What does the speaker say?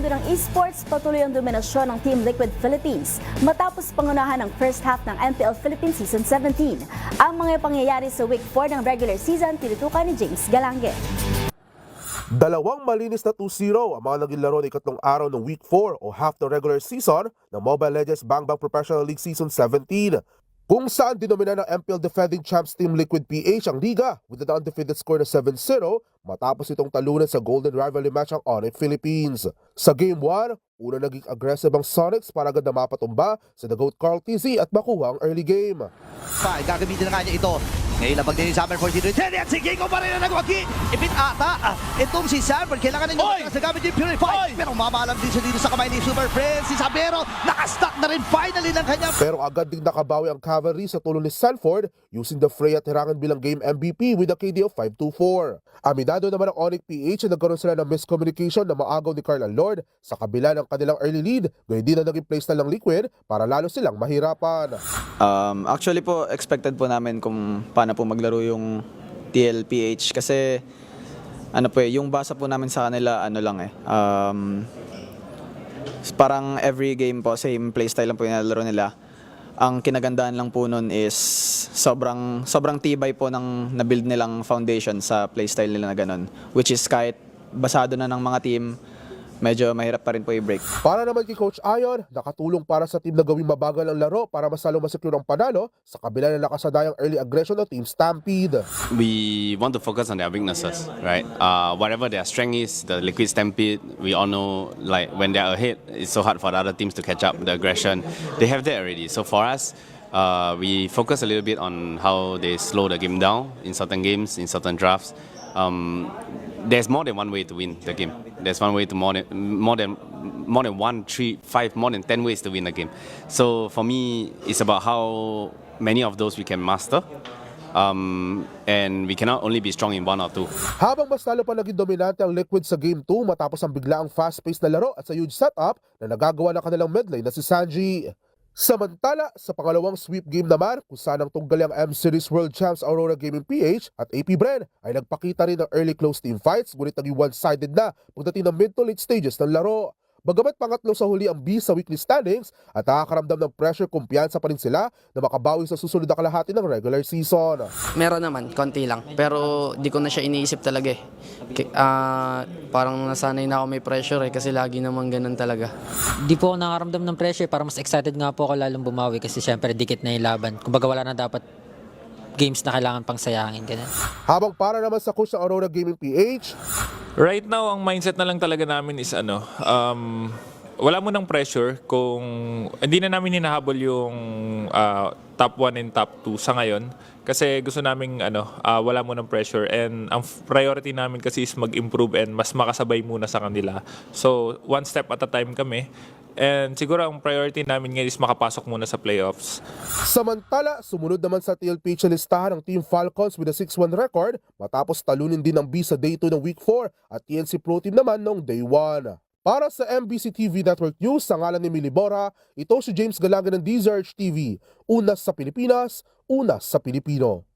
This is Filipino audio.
mundo ng esports, patuloy ang dominasyon ng Team Liquid Philippines matapos pangunahan ng first half ng MPL Philippines Season 17. Ang mga pangyayari sa Week 4 ng regular season, tinutukan ni James Galange. Dalawang malinis na 2-0 ang mga naging laro ng ikatlong araw ng Week 4 o half the regular season ng Mobile Legends Bang Bang Professional League Season 17. Kung saan dinomina ng MPL defending champs Team Liquid PH ang liga with an undefeated score na 7-0 matapos itong talunan sa golden rivalry match ang Onyx Philippines. Sa Game 1, una naging aggressive ang Sonics para agad na mapatumba sa The GOAT Carl TZ at makuha ang early game. Gagamitin na kanya ito. Ngayon labag din ni Samper for Sino Teddy at si Gingo pa rin na nagwagi. Ipit ata. Itong si Samper, kailangan na niya sa gamit yung Purify. Pero mamalam din siya dito sa kamay ni Super Prince. Si Sabero, nakastack na rin finally ng kanya. Pero agad ding nakabawi ang Cavalry sa tulong ni Sanford using the fray at hirangan bilang game MVP with a KD of 5-2-4. Aminado naman ang Onyx PH na nagkaroon sila ng miscommunication na maagaw ni Carl Lord sa kabila ng kanilang early lead. Ngayon din na naging playstyle ng Liquid para lalo silang mahirapan. Actually po, expected po namin kung paano po maglaro yung TLPH kasi yung basa po namin sa kanila parang every game po same playstyle lang po yung nilalaro nila. Ang kinagandaan lang po nun is sobrang tibay po ng na-build nilang foundation sa playstyle nila na ganun, which is kahit basado na ng mga team, medyo mahirap pa rin po i-break. Para naman kay Coach Ayon, nakatulong para sa team na gawing mabagal ang laro para mas lalong masecure ang panalo sa kabila ng nakasadayang early aggression ng Team Stampede. We want to focus on their weaknesses, right? Whatever their strength is, the Liquid Stampede, we all know like when they're ahead, it's so hard for the other teams to catch up. The aggression, they have that already. So for us, we focus a little bit on how they slow the game down in certain games, in certain drafts. There's more than one way to win the game. There's one way to more than 1, 3, 5, more than 10 ways to win the game. So for me, it's about how many of those we can master. And we cannot only be strong in 1 or 2. Habang mas lalo pa naging dominante ang Liquid sa Game 2 matapos ang biglaang fast-paced na laro at sa huge setup na nagagawa ng kanilang midlane na si Sanji. Samantala, sa pangalawang sweep game naman kung saan ang tunggali ang M-Series World Champs Aurora Gaming PH at AP Bren ay nagpakita rin ng early close team fights ngunit naging one-sided na pagdating ng mid to late stages ng laro. Bagamat pangatlo sa huli ang B sa weekly standings at nakakaramdam ng pressure, kumpiyansa pa rin sila na makabawi sa susunod na kalahati ng regular season. Meron naman, konti lang. Pero di ko na siya iniisip talaga eh. Parang nasanay na ako may pressure kasi lagi naman ganun talaga. Di po ako nakaramdam ng pressure, para mas excited nga po ako lalong bumawi kasi syempre dikit na yung laban. Kumbaga wala na dapat games na kailangan pang sayangin. Ganun. Habang para naman sa coach ng Aurora Gaming PH, right now, ang mindset na lang talaga namin is wala mo ng pressure kung hindi na namin hinahabol yung top 1 and top 2 sa ngayon. Kasi gusto namin wala mo ng pressure and ang priority namin kasi is mag-improve and mas makasabay muna sa kanila. So, one step at a time kami. And siguro ang priority namin ngayon is makapasok muna sa playoffs. Samantala, sumunod naman sa TLPH listahan ng Team Falcons with a 6-1 record matapos talunin din ng B sa Day 2 ng Week 4 at TNC Pro Team naman noong Day 1. Para sa MBC TV Network News, sa ngalan ni Millie Bora, ito si James Galange ng DZRH TV. Una sa Pilipinas, una sa Pilipino.